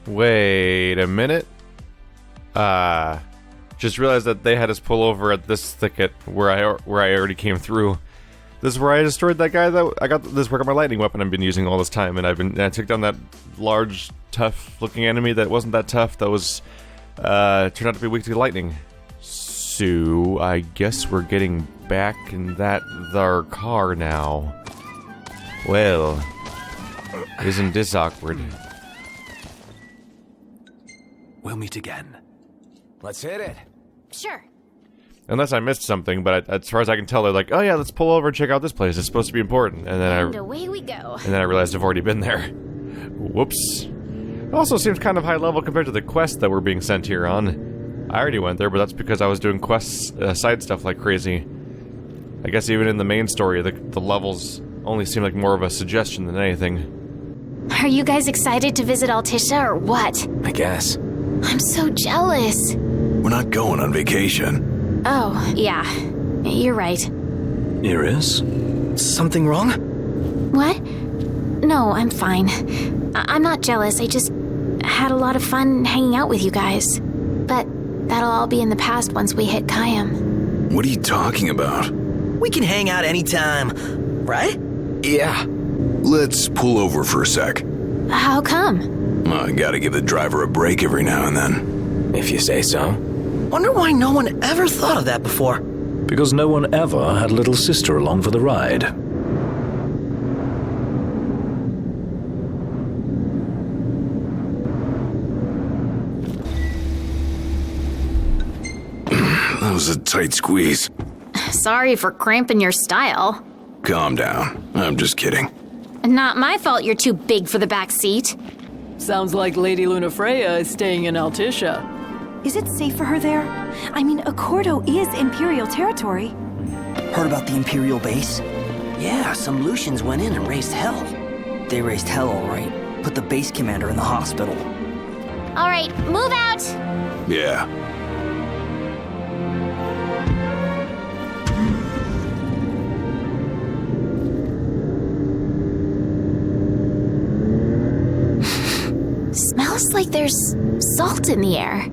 Wait a minute. Just realized that they had us pull over at this thicket where I already came through. This is where I destroyed that guy that I got this work on my lightning weapon I've been using all this time, and I took down that large, tough-looking enemy that wasn't that tough. That was turned out to be weak to lightning. So I guess we're getting back in their car now. Well, isn't this awkward? We'll meet again. Let's hit it. Sure. Unless I missed something, but as far as I can tell, they're like, "Oh yeah, let's pull over and check out this place. It's supposed to be important." And away we go. And then I realized I've already been there. Whoops. It also seems kind of high level compared to the quest that we're being sent here on. I already went there, but that's because I was doing quests, side stuff like crazy. I guess even in the main story, the levels only seem like more of a suggestion than anything. Are you guys excited to visit Altissia or what? I guess. I'm so jealous. We're not going on vacation. Oh, yeah. You're right. Iris? Something wrong? What? No, I'm fine. I'm not jealous. I just had a lot of fun hanging out with you guys. But that'll all be in the past once we hit Caem. What are you talking about? We can hang out anytime, right? Yeah. Let's pull over for a sec. How come? I gotta give the driver a break every now and then. If you say so. Wonder why no one ever thought of that before. Because no one ever had little sister along for the ride. That was a tight squeeze. Sorry for cramping your style. Calm down. I'm just kidding. Not my fault you're too big for the back seat. Sounds like Lady Lunafreya is staying in Altissia. Is it safe for her there? I mean, Accordo is Imperial territory. Heard about the Imperial base? Yeah, some Lucians went in and raised hell. They raised hell all right. Put the base commander in the hospital. All right, move out! Yeah. Smells like there's salt in the air.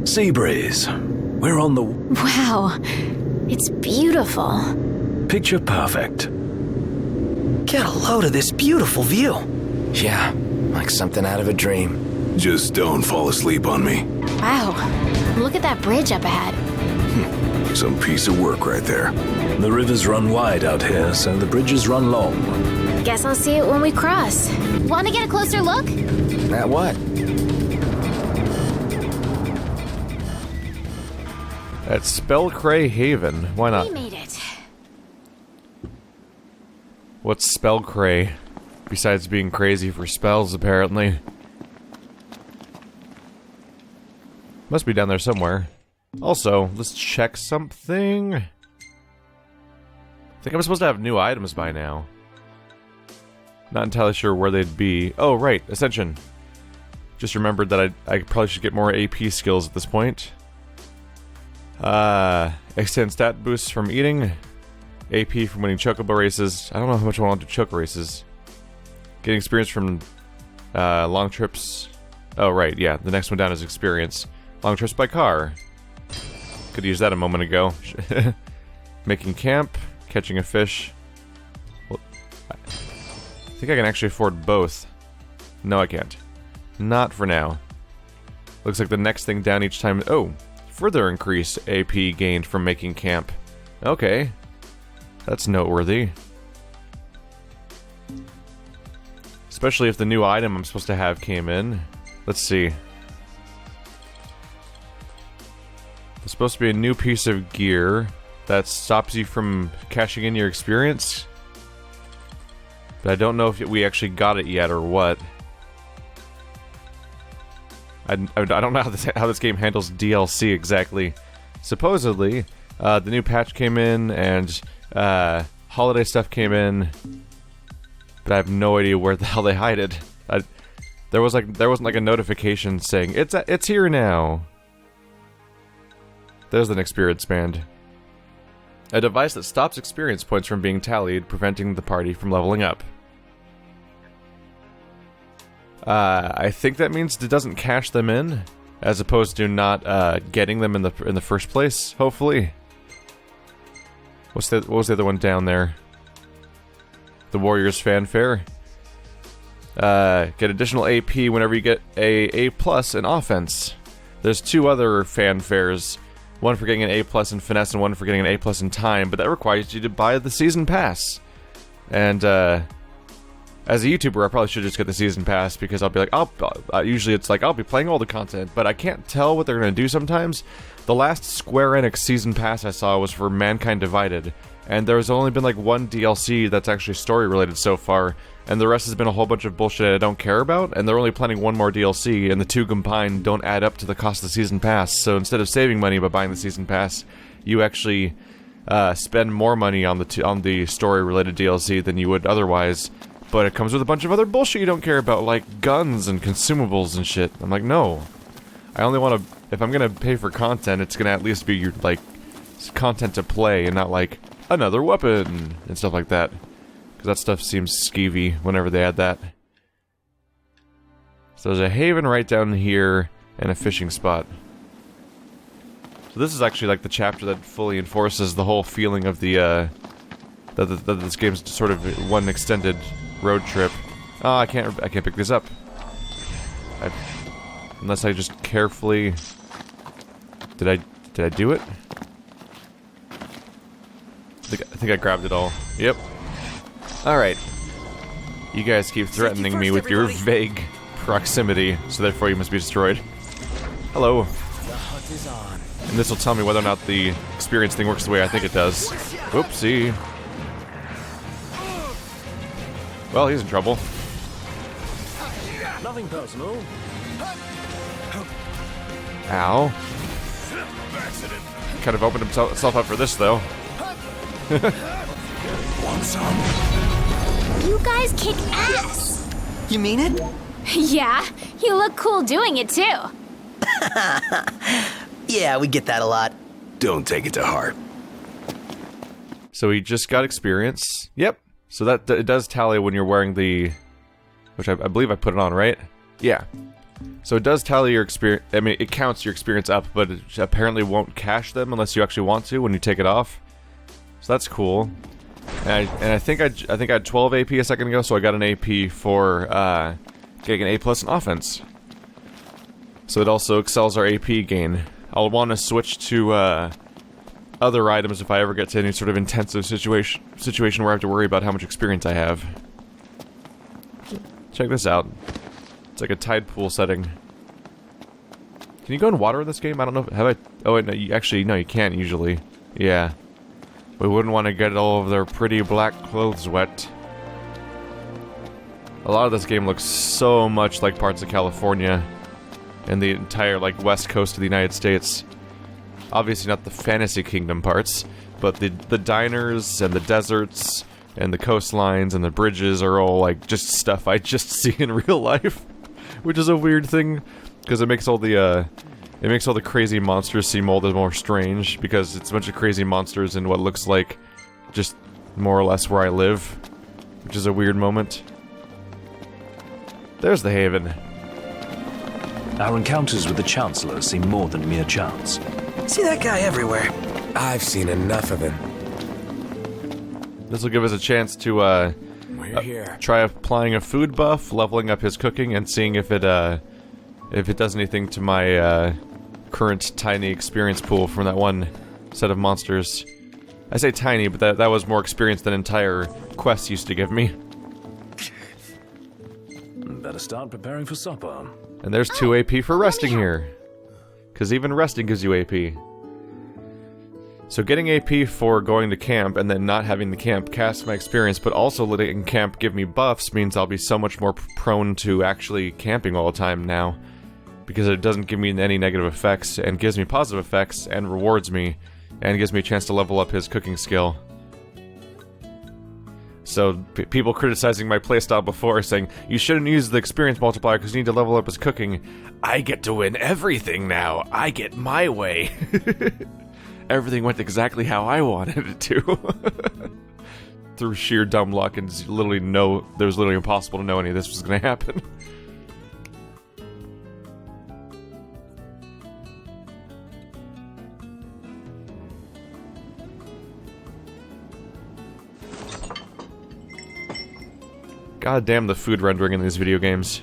Sea breeze. We're on the... Wow, it's beautiful. Picture perfect. Get a load of this beautiful view. Yeah, like something out of a dream. Just don't fall asleep on me. Wow, look at that bridge up ahead. Some piece of work right there. The rivers run wide out here, so the bridges run long. Guess I'll see it when we cross. Want to get a closer look? At what? At Spellcray Haven. Why not? We made it. What's Spellcray? Besides being crazy for spells, apparently. Must be down there somewhere. Also, let's check something. I think I'm supposed to have new items by now. Not entirely sure where they'd be. Oh, right, Ascension. Just remembered that I probably should get more AP skills at this point. Extend stat boosts from eating. AP from winning chocobo races. I don't know how much I want to do choco races. Getting experience from long trips. Oh, right, yeah. The next one down is experience. Long trips by car. Could use that a moment ago. Making camp. Catching a fish. Well, I think I can actually afford both. No, I can't. Not for now. Looks like the next thing down each time... Oh! Further increase AP gained from making camp. Okay. That's noteworthy. Especially if the new item I'm supposed to have came in. Let's see. There's supposed to be a new piece of gear that stops you from cashing in your experience. But I don't know if we actually got it yet or what. I don't know how this game handles DLC exactly. Supposedly, the new patch came in and holiday stuff came in, but I have no idea where the hell they hide it. There wasn't like a notification saying it's here now. There's an experience band. A device that stops experience points from being tallied, preventing the party from leveling up. I think that means it doesn't cash them in, as opposed to not getting them in the first place. Hopefully. What was the other one down there? The Warriors Fanfare. Get additional AP whenever you get a plus in offense. There's 2 other fanfares. One for getting an A+ in finesse and one for getting an A+ in time, but that requires you to buy the season pass. And as a YouTuber, I probably should just get the season pass because I'll be like, usually it's like I'll be playing all the content, but I can't tell what they're gonna do sometimes. The last Square Enix season pass I saw was for Mankind Divided, and there's only been like 1 DLC that's actually story related so far, and the rest has been a whole bunch of bullshit I don't care about, and they're only planning 1 more DLC, and the 2 combined don't add up to the cost of the season pass. So instead of saving money by buying the season pass, you actually spend more money on the story related DLC than you would otherwise. But it comes with a bunch of other bullshit you don't care about, like guns and consumables and shit. I'm like, no. I only want to... If I'm gonna pay for content, it's gonna at least be, like, content to play, and not, like, another weapon and stuff like that. Because that stuff seems skeevy whenever they add that. So there's a haven right down here, and a fishing spot. So this is actually, like, the chapter that fully enforces the whole feeling of the, that this game's sort of one extended road trip. Oh, I can't pick this up. Unless I just carefully... Did I do it? I think I grabbed it all. Yep. Alright. You guys keep threatening me with your vague proximity, so therefore you must be destroyed. Hello. And this will tell me whether or not the experience thing works the way I think it does. Whoopsie. Well, he's in trouble. Nothing personal. Ow. Kind of opened himself up for this, though. Want some? You guys kick ass! You mean it? Yeah, you look cool doing it too. Yeah, we get that a lot. Don't take it to heart. So he just got experience. Yep. So that it does tally when you're wearing the... Which I believe I put it on, right? Yeah. So it does tally your experience... I mean, it counts your experience up, but it apparently won't cache them unless you actually want to when you take it off. So that's cool. And I think I had 12 AP a second ago, so I got an AP for getting an A+ in offense. So it also excels our AP gain. I'll want to switch to other items if I ever get to any sort of intensive situation where I have to worry about how much experience I have. Check this out. It's like a tide pool setting. Can you go in water in this game? I don't know. Have I? Oh wait, no. Actually, no. You can't usually. Yeah. We wouldn't want to get all of their pretty black clothes wet. A lot of this game looks so much like parts of California and the entire, like, west coast of the United States. Obviously not the Fantasy Kingdom parts, but the diners and the deserts and the coastlines and the bridges are all, like, just stuff I just see in real life. Which is a weird thing, because it makes all the crazy monsters seem all the more strange, because it's a bunch of crazy monsters in what looks like just more or less where I live, which is a weird moment. There's the haven. Our encounters with the Chancellor seem more than mere chance. See that guy everywhere. I've seen enough of him. This will give us a chance to We're here. try applying a food buff, leveling up his cooking, and seeing if it does anything to my current tiny experience pool from that one set of monsters. I say tiny, but that was more experience than entire quests used to give me. Better start preparing for supper. And there's 2 AP for resting here. Because even resting gives you AP. So getting AP for going to camp and then not having the camp casts my experience, but also letting camp give me buffs means I'll be so much more prone to actually camping all the time now. Because it doesn't give me any negative effects, and gives me positive effects, and rewards me, and gives me a chance to level up his cooking skill. So, people criticizing my playstyle before, saying, you shouldn't use the experience multiplier because you need to level up his cooking. I get to win everything now. I get my way. Everything went exactly how I wanted it to. Through sheer dumb luck, and there was literally impossible to know any of this was going to happen. God damn the food rendering in these video games.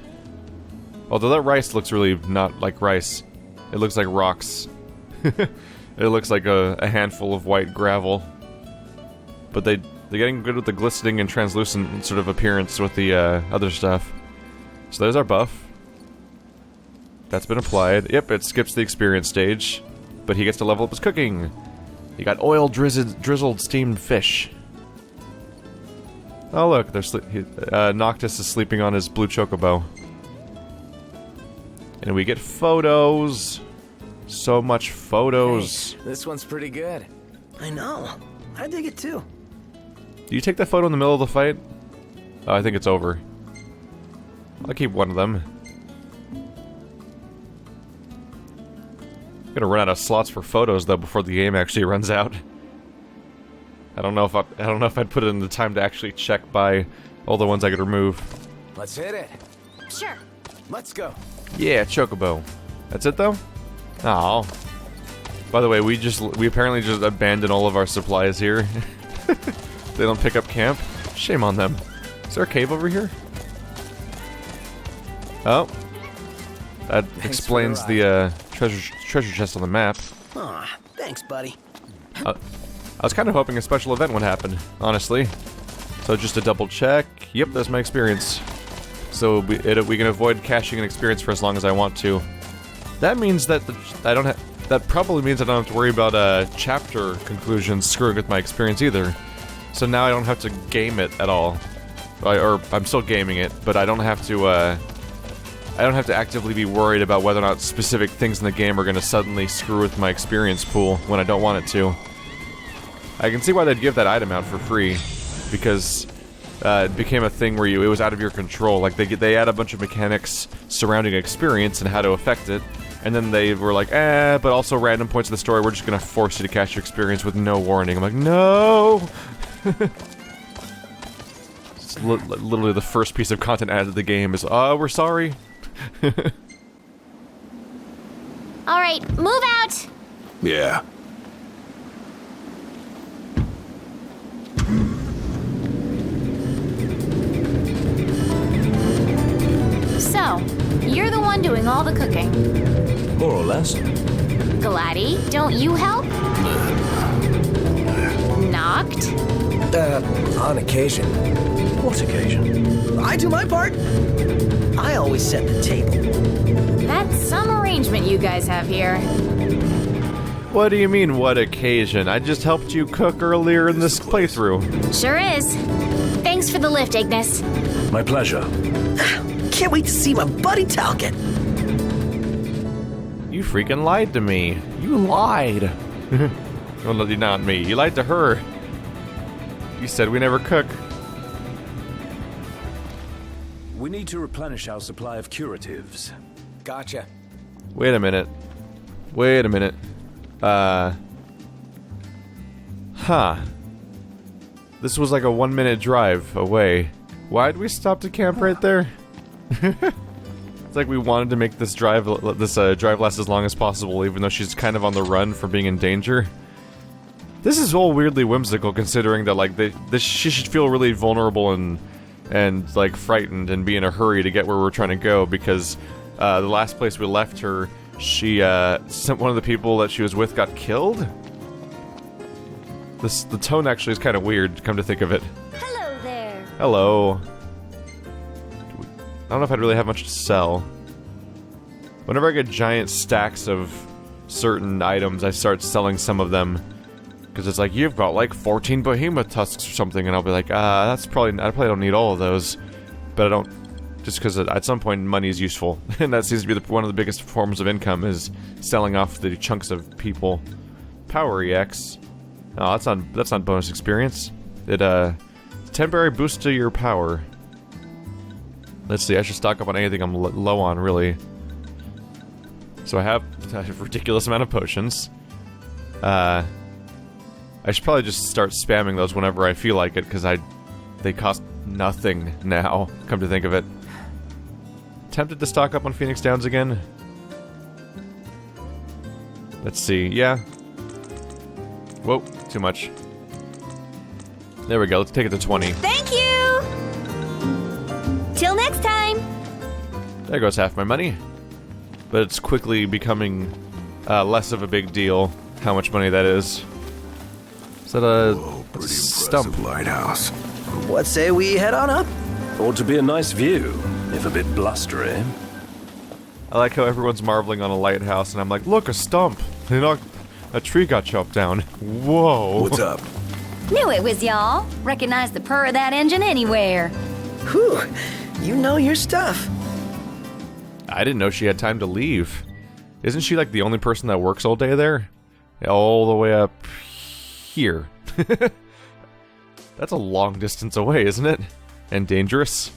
Although that rice looks really not like rice. It looks like rocks. It looks like a handful of white gravel. But they're getting good with the glistening and translucent sort of appearance with the other stuff. So there's our buff. That's been applied. Yep, it skips the experience stage. But he gets to level up his cooking. He got oil drizzled steamed fish. Oh look, Noctis is sleeping on his blue chocobo. And we get photos. So much photos. Hey, this one's pretty good. I know. I dig it too. Do you take that photo in the middle of the fight? Oh, I think it's over. I'll keep one of them. I'm gonna run out of slots for photos though before the game actually runs out. I don't know if I'd put in the time to actually check by all the ones I could remove. Let's hit it. Sure. Let's go. Yeah, chocobo. That's it though? Oh. By the way, we apparently just abandoned all of our supplies here. They don't pick up camp. Shame on them. Is there a cave over here? Oh. That explains the treasure chest on the map. Aw, thanks, buddy. I was kind of hoping a special event would happen, honestly. So just to double check. Yep, that's my experience. So we can avoid caching an experience for as long as I want to. That means that that probably means I don't have to worry about chapter conclusions screwing with my experience either. So now I don't have to game it at all. Or I'm still gaming it, but I don't have to actively be worried about whether or not specific things in the game are going to suddenly screw with my experience pool when I don't want it to. I can see why they'd give that item out for free, because it became a thing where it was out of your control. Like they add a bunch of mechanics surrounding experience and how to affect it, and then they were like, but also random points of the story, we're just gonna force you to cache your experience with no warning. I'm like, no! It's literally the first piece of content added to the game is, we're sorry. Alright, move out! Yeah. So, you're the one doing all the cooking. More or less. Gladdy, don't you help? Knocked? On occasion. What occasion? I do my part. I always set the table. That's some arrangement you guys have here. What do you mean, what occasion? I just helped you cook earlier in this playthrough. Sure is. Thanks for the lift, Ignis. My pleasure. Can't wait to see my buddy Talcott. You freaking lied to me. You lied. Well, no, not me. You lied to her. You said we never cook. We need to replenish our supply of curatives. Gotcha. Wait a minute. Wait a minute. Huh. This was like a 1-minute drive away. Why'd we stop to camp right there? It's like we wanted to make this drive last as long as possible, even though she's kind of on the run from being in danger. This is all weirdly whimsical, considering that like she should feel really vulnerable and like frightened and be in a hurry to get where we're trying to go, because the last place we left her, one of the people that she was with got killed. The tone actually is kind of weird, come to think of it. Hello there. Hello. I don't know if I'd really have much to sell. Whenever I get giant stacks of certain items, I start selling some of them. Because it's like, you've got like 14 behemoth tusks or something, and I'll be like, I probably don't need all of those. But I don't, just because at some point money is useful. And that seems to be one of the biggest forms of income, is selling off the chunks of people. Power EX. Oh, that's not bonus experience. It, temporary boost to your power. Let's see, I should stock up on anything I'm low on, really. So I have a ridiculous amount of potions. I should probably just start spamming those whenever I feel like it, because they cost nothing now, come to think of it. Tempted to stock up on Phoenix Downs again? Let's see, yeah. Whoa, too much. There we go, let's take it to 20. Thank you! Till next time! There goes half my money. But it's quickly becoming less of a big deal how much money that is. Is that a Pretty stump? impressive lighthouse. What say we head on up? Ought to be a nice view, if a bit blustery. I like how everyone's marveling on a lighthouse, and I'm like, look, a stump. You know, a tree got chopped down. Whoa. What's up? Knew it was y'all. Recognize the purr of that engine anywhere. Whew, you know your stuff. I didn't know she had time to leave. Isn't she like the only person that works all day there? All the way up here. That's a long distance away, isn't it? And dangerous.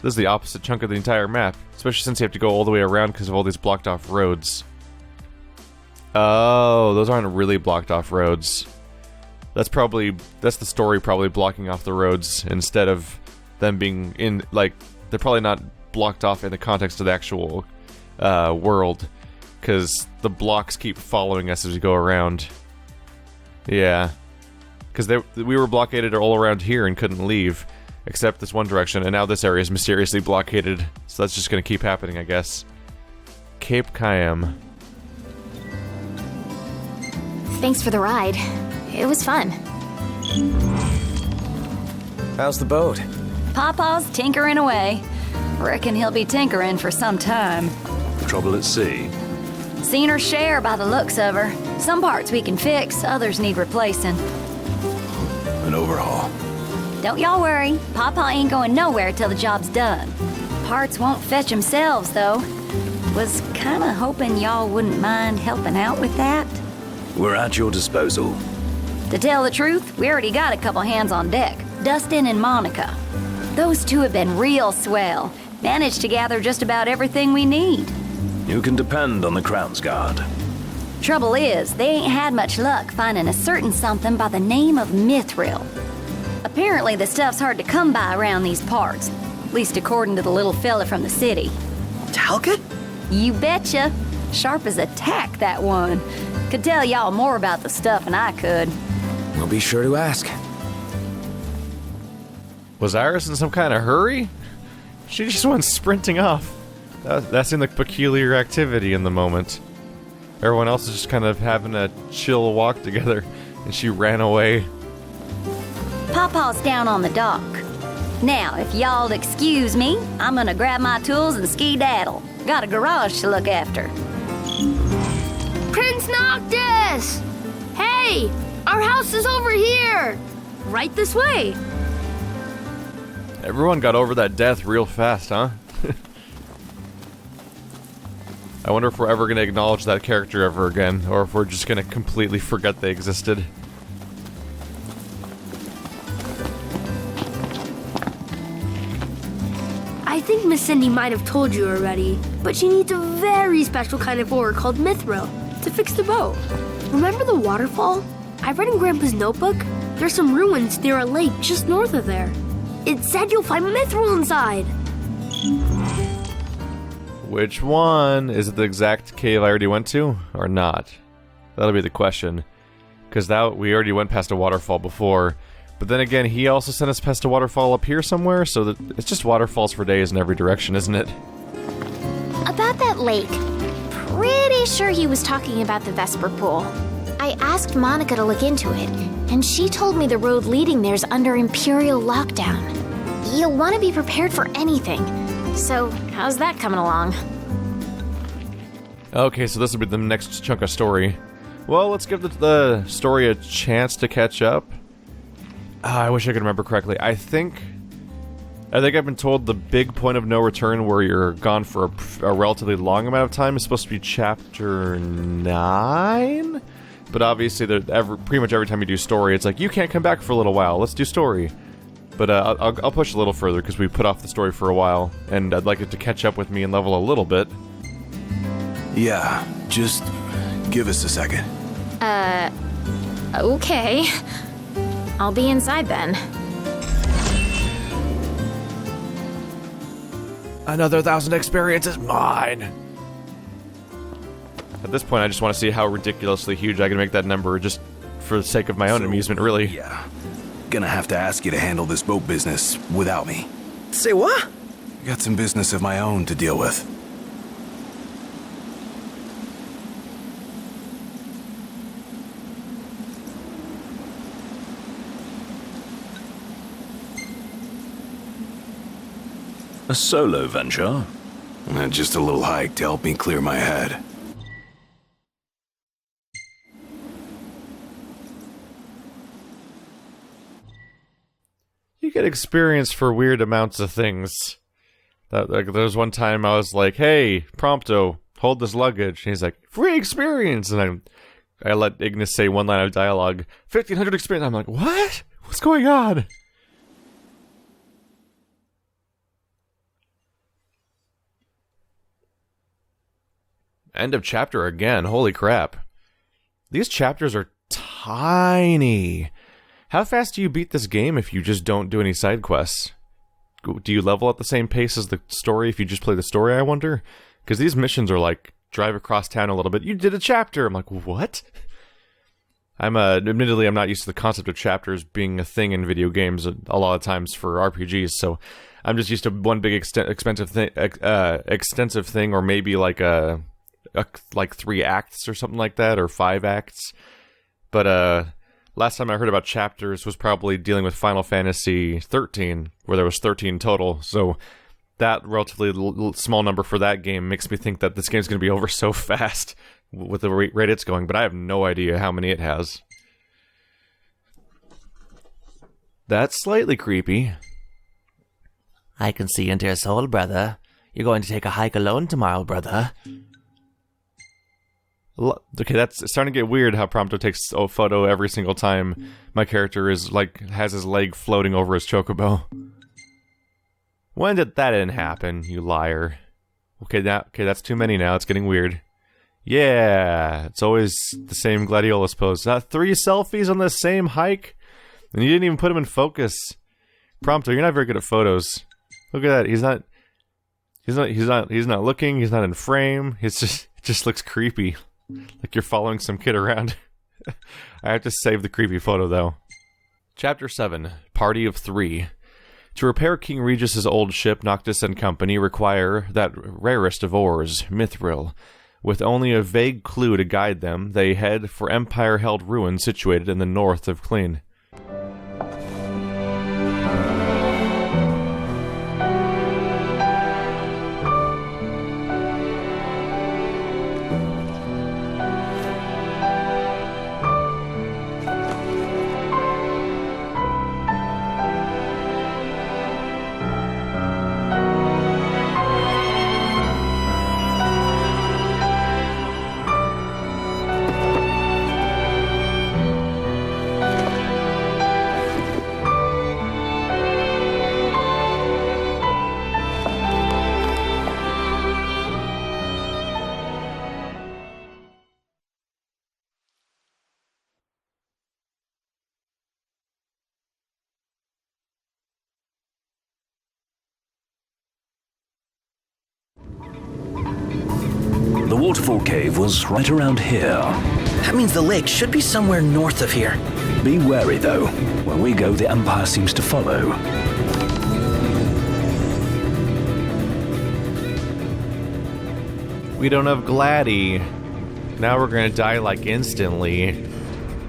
This is the opposite chunk of the entire map, especially since you have to go all the way around because of all these blocked off roads. Oh, those aren't really blocked off roads. That's the story probably blocking off the roads instead of them being in, like, they're probably not blocked off in the context of the actual world, because the blocks keep following us as we go around. Yeah. Because we were blockaded all around here and couldn't leave, except this one direction, and now this area is mysteriously blockaded, so that's just going to keep happening, I guess. Cape Caem. Thanks for the ride. It was fun. How's the boat? Pawpaw's tinkering away. Reckon he'll be tinkering for some time. Trouble at sea. Seen her share by the looks of her. Some parts we can fix, others need replacing. An overhaul. Don't y'all worry. Pawpaw ain't going nowhere till the job's done. Parts won't fetch themselves, though. Was kinda hoping y'all wouldn't mind helping out with that. We're at your disposal. To tell the truth, we already got a couple hands on deck. Dustin and Monica. Those two have been real swell. Managed to gather just about everything we need. You can depend on the Crown's Guard. Trouble is, they ain't had much luck finding a certain something by the name of Mithril. Apparently the stuff's hard to come by around these parts, at least according to the little fella from the city. Talcott? You betcha. Sharp as a tack, that one. Could tell y'all more about the stuff than I could. We'll be sure to ask. Was Iris in some kind of hurry? She just went sprinting off. That seemed like peculiar activity in the moment. Everyone else is just kind of having a chill walk together, and she ran away. Pawpaw's down on the dock. Now, if y'all'd excuse me, I'm gonna grab my tools and ski-daddle. Got a garage to look after. Prince Noctis! Hey! Our house is over here! Right this way! Everyone got over that death real fast, huh? I wonder if we're ever going to acknowledge that character ever again, or if we're just going to completely forget they existed. I think Miss Cindy might have told you already, but she needs a very special kind of ore called Mithril to fix the boat. Remember the waterfall? I read in Grandpa's notebook. There's some ruins near a lake just north of there. It said you'll find Mithril inside. Which one? Is it the exact cave I already went to, or not? That'll be the question. Because we already went past a waterfall before. But then again, he also sent us past a waterfall up here somewhere, so that it's just waterfalls for days in every direction, isn't it? About that lake. Pretty sure he was talking about the Vesper Pool. I asked Monica to look into it, and she told me the road leading there's under imperial lockdown. You'll want to be prepared for anything. So, how's that coming along? Okay, so this will be the next chunk of story. Well, let's give the story a chance to catch up. I wish I could remember correctly. I think I've been told the big point of no return where you're gone for a relatively long amount of time is supposed to be chapter 9? But obviously, pretty much every time you do story, it's like, you can't come back for a little while, let's do story. But I'll push a little further because we put off the story for a while, and I'd like it to catch up with me and level a little bit. Yeah, just give us a second. Okay. I'll be inside then. Another 1,000 experience is mine! At this point, I just want to see how ridiculously huge I can make that number, just for the sake of my own amusement, really. Yeah. Gonna have to ask you to handle this boat business without me. Say what? Got some business of my own to deal with. A solo venture? Just a little hike to help me clear my head. You get experience for weird amounts of things. Like, there was one time I was like, "Hey, Prompto, hold this luggage." And he's like, "Free experience!" And I let Ignis say one line of dialogue, 1,500 experience. I'm like, what? What's going on? End of chapter again. Holy crap. These chapters are tiny. How fast do you beat this game if you just don't do any side quests? Do you level at the same pace as the story if you just play the story, I wonder? Because these missions are like, drive across town a little bit. You did a chapter! I'm like, what? Admittedly, I'm not used to the concept of chapters being a thing in video games a lot of times for RPGs, so I'm just used to one big extensive thing, or maybe like like 3 acts or something like that, or 5 acts. But last time I heard about chapters was probably dealing with Final Fantasy 13, where there was 13 total. So that relatively small number for that game makes me think that this game's going to be over so fast with the rate it's going, but I have no idea how many it has. That's slightly creepy. I can see into your soul, brother. You're going to take a hike alone tomorrow, brother. Okay, it's starting to get weird how Prompto takes a photo every single time my character is has his leg floating over his chocobo. When did that didn't happen, you liar? Okay, that's too many now. It's getting weird. Yeah, it's always the same gladiolus pose. 3 selfies on the same hike, and you didn't even put him in focus. Prompto, you're not very good at photos. Look at that. He's not looking. He's not in frame. It just looks creepy. Like you're following some kid around. I have to save the creepy photo, though. Chapter 7, Party of 3. To repair King Regis's old ship, Noctis and company require that rarest of ores, Mithril. With only a vague clue to guide them, they head for Empire-held ruins situated in the north of Caem. The waterfall cave was right around here. That means the lake should be somewhere north of here. Be wary, though. Where we go, the Empire seems to follow. We don't have Gladdy. Now we're gonna die, like, instantly.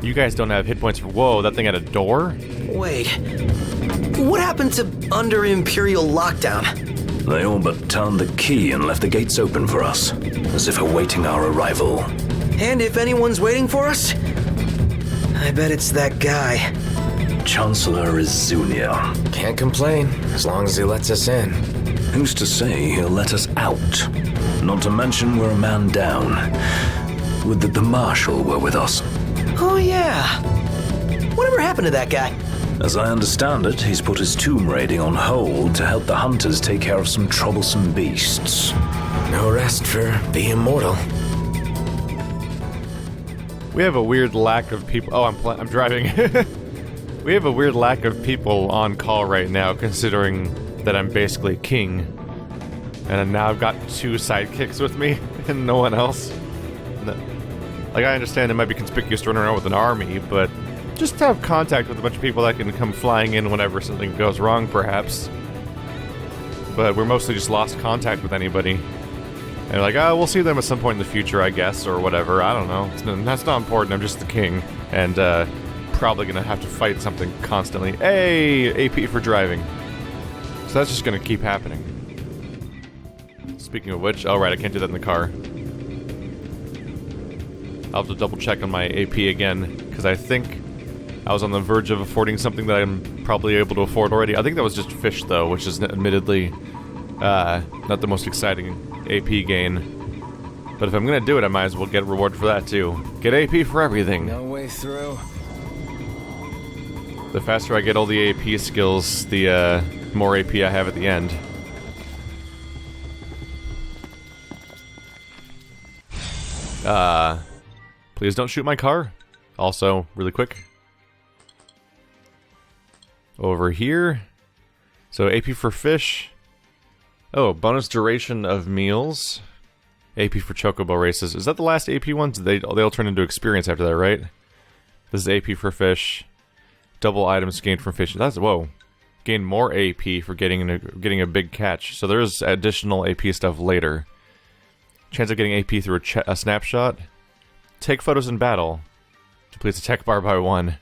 You guys don't have hit points for... Whoa, that thing had a door? Wait. What happened to under Imperial lockdown? They all but turned the key and left the gates open for us, as if awaiting our arrival. And if anyone's waiting for us, I bet it's that guy. Chancellor Izunia. Can't complain, as long as he lets us in. Who's to say he'll let us out? Not to mention we're a man down. Would that the Marshal were with us. Oh yeah. Whatever happened to that guy? As I understand it, he's put his tomb raiding on hold to help the hunters take care of some troublesome beasts. No rest for the immortal. We have a weird lack of people... Oh, I'm driving. We have a weird lack of people on call right now, considering that I'm basically king. And now I've got 2 sidekicks with me, and no one else. Like, I understand it might be conspicuous to run around with an army, but... just have contact with a bunch of people that can come flying in whenever something goes wrong, perhaps. but we're mostly just lost contact with anybody. And like, oh, we'll see them at some point in the future, I guess, or whatever. I don't know. That's not important. I'm just the king, and probably gonna have to fight something constantly. Hey, AP for driving. So that's just gonna keep happening. Speaking of which, oh right, I can't do that in the car. I'll have to double check on my AP again, because I think I was on the verge of affording something that I'm probably able to afford already. I think that was just fish, though, which is admittedly not the most exciting AP gain. But if I'm gonna do it, I might as well get a reward for that, too. Get AP for everything. No way through. The faster I get all the AP skills, the more AP I have at the end. Please don't shoot my car. Also, really quick. Over here. So, AP for fish. Oh, bonus duration of meals. AP for chocobo races. Is that the last AP ones? They all turn into experience after that, right? This is AP for fish. Double items gained from fish. That's, whoa. Gain more AP for getting a big catch. So there's additional AP stuff later. Chance of getting AP through a snapshot. Take photos in battle. Depletes a tech bar by 1.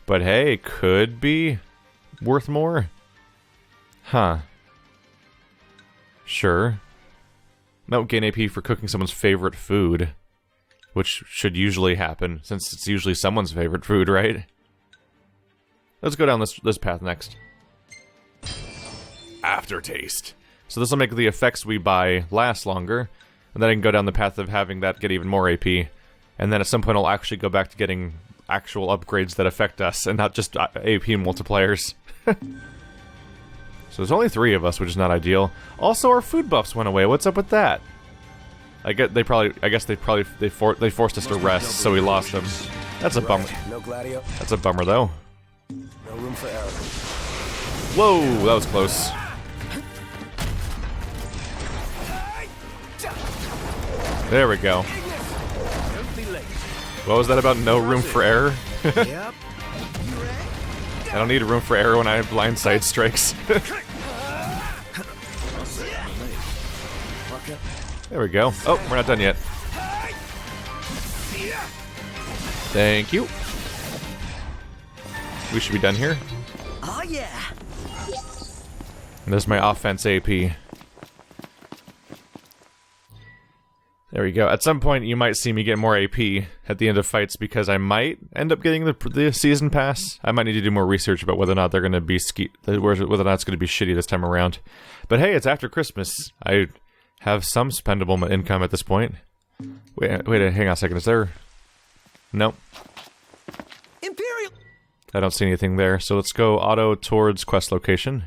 But hey, could be worth more? Huh. Sure. Might gain AP for cooking someone's favorite food. Which should usually happen, since it's usually someone's favorite food, right? Let's go down this path next. Aftertaste. So this will make the effects we buy last longer, and then I can go down the path of having that get even more AP, and then at some point I'll actually go back to getting actual upgrades that affect us, and not just AP multipliers. So there's only 3 of us, which is not ideal. Also, our food buffs went away. What's up with that? I guess they forced us to rest, so we lost them. That's a bummer. No gladio. That's a bummer, though. No room for error. Whoa, that was close. There we go. What was that about no room for error? I don't need room for error when I have blindside strikes. There we go. Oh, we're not done yet. Thank you. We should be done here. Oh yeah. And there's my offense AP. There we go. At some point, you might see me get more AP at the end of fights because I might end up getting the season pass. I might need to do more research about whether or not they're going to be whether or not it's going to be shitty this time around. But hey, it's after Christmas. I have some spendable income at this point. Wait, hang on a second. Is there? Nope. Imperial. I don't see anything there. So let's go auto towards quest location.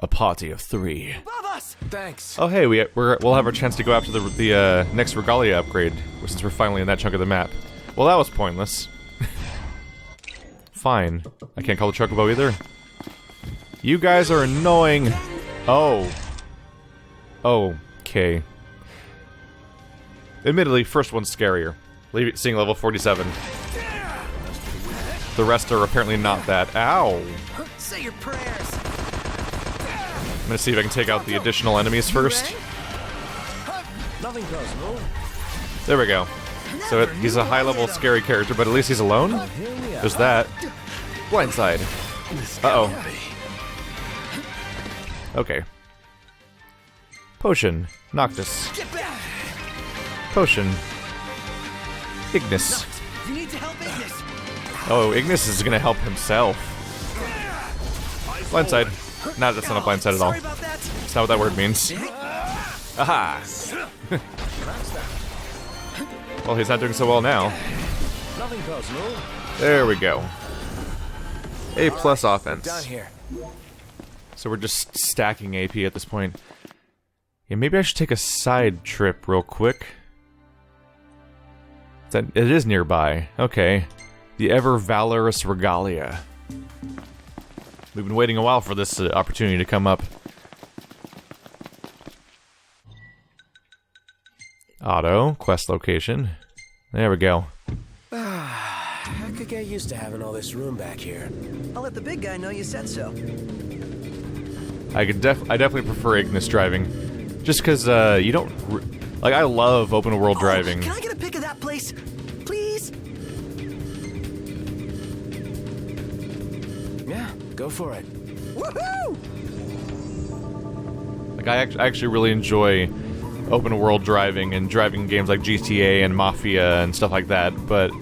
A party of 3. Above us. Thanks. Oh hey, we'll have our chance to go after the next regalia upgrade since we're finally in that chunk of the map. Well, that was pointless. Fine. I can't call the chocobo either. You guys are annoying. Oh. Okay. Admittedly, first one's scarier. Seeing level 47. The rest are apparently not that. Ow. Say your prayers. I'm gonna see if I can take out the additional enemies first. Nothing personal. There we go. So he's a high-level scary character, but at least he's alone? There's that. Blindside. Uh-oh. Okay. Potion. Noctis. Potion. Ignis. You need to help Ignis. Oh, Ignis is gonna help himself. Blindside. Nah, that's not a blindside at all. That's not what that word means. Aha! Well, he's not doing so well now. Nothing personal. There we go. A plus offense. Down here. So we're just stacking AP at this point. Yeah, maybe I should take a side trip real quick. It is nearby. Okay. The ever valorous regalia. We've been waiting a while for this opportunity to come up. Auto, quest location. There we go. I could get used to having all this room back here. I'll let the big guy know you said so. I definitely prefer Ignis driving, just because you don't like. I love open world driving. Can I get a pic of that place, please? Yeah, go for it. Woohoo! Like I actually really enjoy open world driving and driving games like GTA and Mafia and stuff like that. But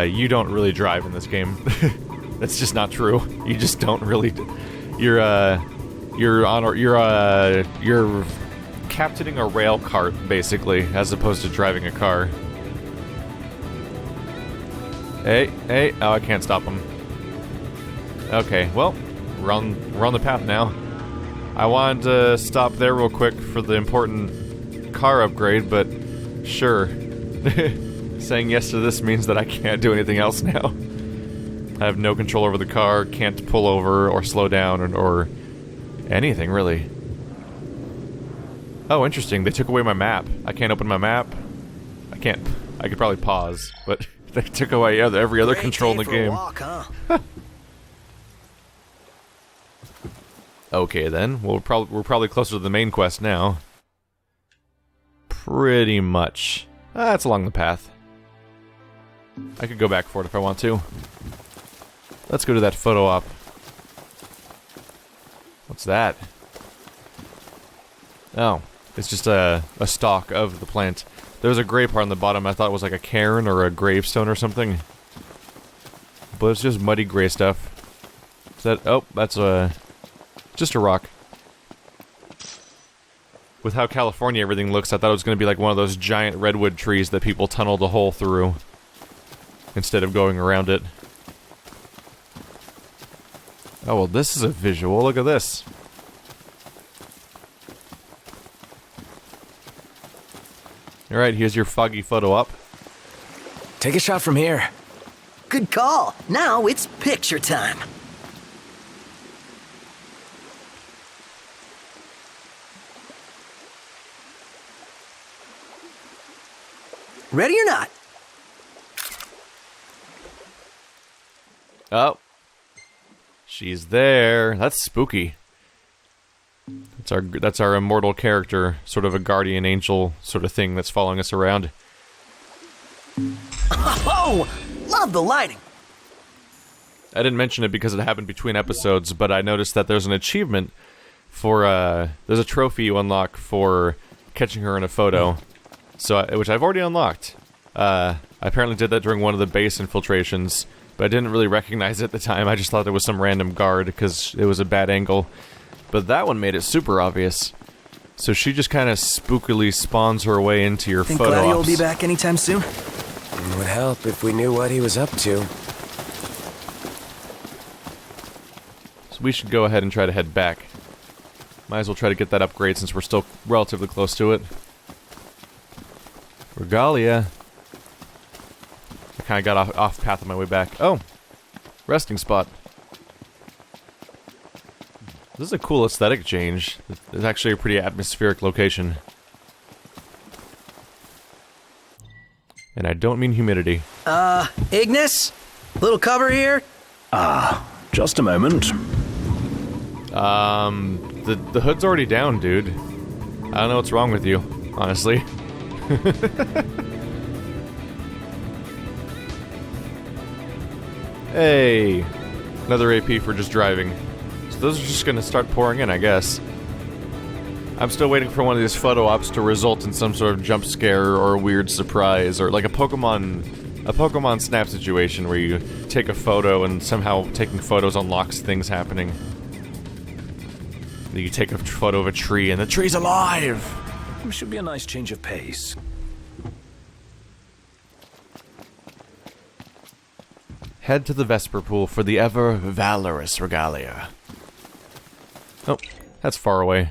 you don't really drive in this game. That's just not true. You just don't really. You're captaining a rail cart basically, as opposed to driving a car. Hey! Oh, I can't stop him. Okay, well, we're on the path now. I wanted to stop there real quick for the important car upgrade, but sure. Saying yes to this means that I can't do anything else now. I have no control over the car, can't pull over or slow down or anything, really. Oh, interesting. They took away my map. I can't open my map. I can't. I could probably pause, but they took away every other control in the game. Walk, huh? Okay, then. Well, we're probably closer to the main quest now. Pretty much. It's along the path. I could go back for it if I want to. Let's go to that photo op. What's that? Oh, it's just a stalk of the plant. There was a gray part on the bottom. I thought it was like a cairn or a gravestone or something. But it's just muddy gray stuff. Is that? Oh, that's just a rock. With how California everything looks, I thought it was going to be like one of those giant redwood trees that people tunneled a hole through instead of going around it. Oh, well, this is a visual. Look at this. Alright, here's your foggy photo op. Take a shot from here. Good call. Now it's picture time. Ready or not? Oh. She's there. That's spooky. That's our immortal character, sort of a guardian angel sort of thing that's following us around. Oh, love the lighting. I didn't mention it because it happened between episodes, but I noticed that there's an achievement for there's a trophy you unlock for catching her in a photo. So which I've already unlocked. I apparently did that during one of the base infiltrations, but I didn't really recognize it at the time. I just thought it was some random guard because it was a bad angle. But that one made it super obvious. So she just kind of spookily spawns her way into your photo ops. Think Gladio will be back anytime soon? It would help if we knew what he was up to. So we should go ahead and try to head back. Might as well try to get that upgrade since we're still relatively close to it. Regalia. I kind of got off path on my way back. Oh! Resting spot. This is a cool aesthetic change. It's actually a pretty atmospheric location. And I don't mean humidity. Ignis? Little cover here? Just a moment. The hood's already down, dude. I don't know what's wrong with you, honestly. Hey! Another AP for just driving. So those are just gonna start pouring in, I guess. I'm still waiting for one of these photo ops to result in some sort of jump scare or a weird surprise, or like a Pokemon Snap situation where you take a photo and somehow taking photos unlocks things happening. You take a photo of a tree and the tree's alive! It should be a nice change of pace. Head to the Vesper Pool for the ever valorous Regalia. Oh, that's far away.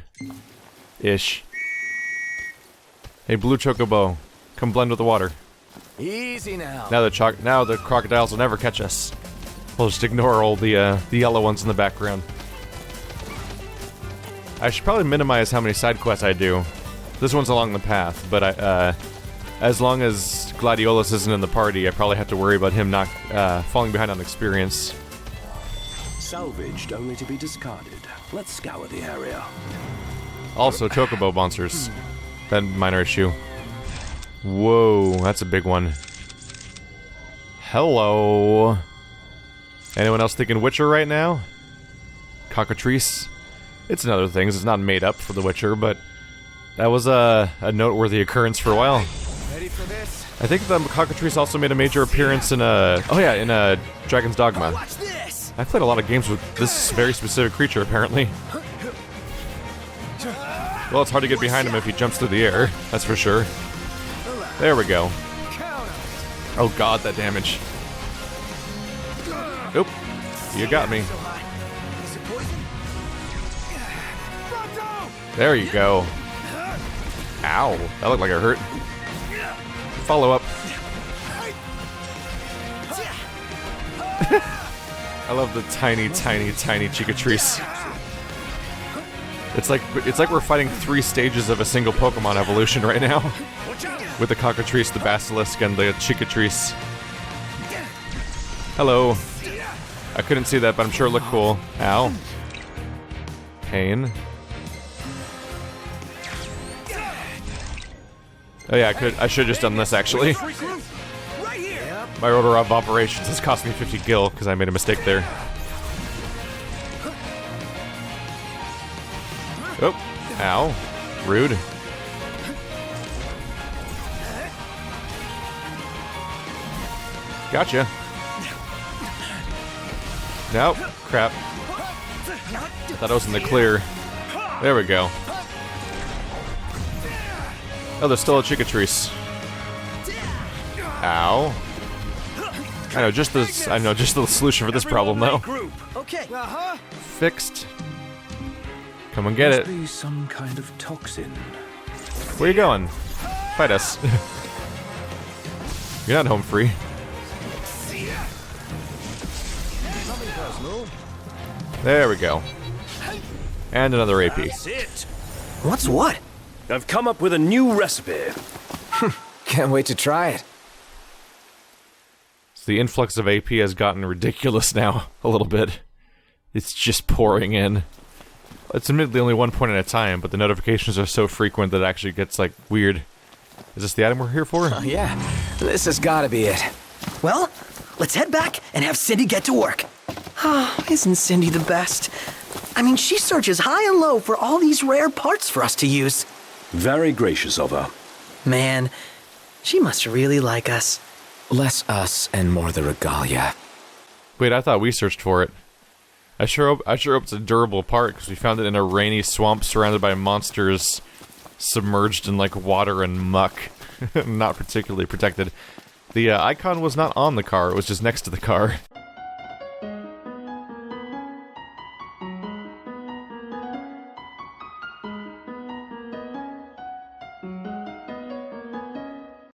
Ish. Hey, Blue Chocobo, come blend with the water. Easy now. Now the crocodiles will never catch us. We'll just ignore all the yellow ones in the background. I should probably minimize how many side quests I do. This one's along the path, but as long as Gladiolus isn't in the party, I probably have to worry about him not falling behind on experience. Salvaged only to be discarded. Let's scour the area. Also, chocobo monsters. That minor issue. Whoa, that's a big one. Hello. Anyone else thinking Witcher right now? Cockatrice? It's another thing. It's not made up for The Witcher, but that was a noteworthy occurrence for a while. Ready for this? I think the Cockatrice also made a major appearance in Dragon's Dogma. Watch this. I played a lot of games with this very specific creature, apparently. Well, it's hard to get behind him if he jumps through the air, that's for sure. There we go. Oh god, that damage. Oop. You got me. There you go. Ow. That looked like it hurt. Follow up. I love the tiny, tiny, tiny Cockatrice. It's like we're fighting 3 stages of a single Pokemon evolution right now. With the Cockatrice, the Basilisk, and the Cockatrice. Hello. I couldn't see that, but I'm sure it looked cool. Ow. Pain. Oh yeah, I should have just done this, actually. My order of operations has cost me 50 gil, because I made a mistake there. Oh, ow. Rude. Gotcha. Nope. Crap. I thought I was in the clear. There we go. Oh, there's still a Cockatrice. Ow. I know just the solution for this problem though. Okay. Fixed. Come and get it. Must be some kind of toxin. Where you going? Fight us. You're not home free. There we go. And another AP. That's it. What's what? I've come up with a new recipe. Can't wait to try it. So the influx of AP has gotten ridiculous now, a little bit. It's just pouring in. It's admittedly only one point at a time, but the notifications are so frequent that it actually gets, like, weird. Is this the item we're here for? Yeah, this has gotta be it. Well, let's head back and have Cindy get to work. Isn't Cindy the best? I mean, she searches high and low for all these rare parts for us to use. Very gracious of her. Man, she must really like us. Less us and more the regalia. Wait, I thought we searched for it. I sure hope it's a durable part, because we found it in a rainy swamp surrounded by monsters submerged in, like, water and muck. Not particularly protected. The icon was not on the car, it was just next to the car.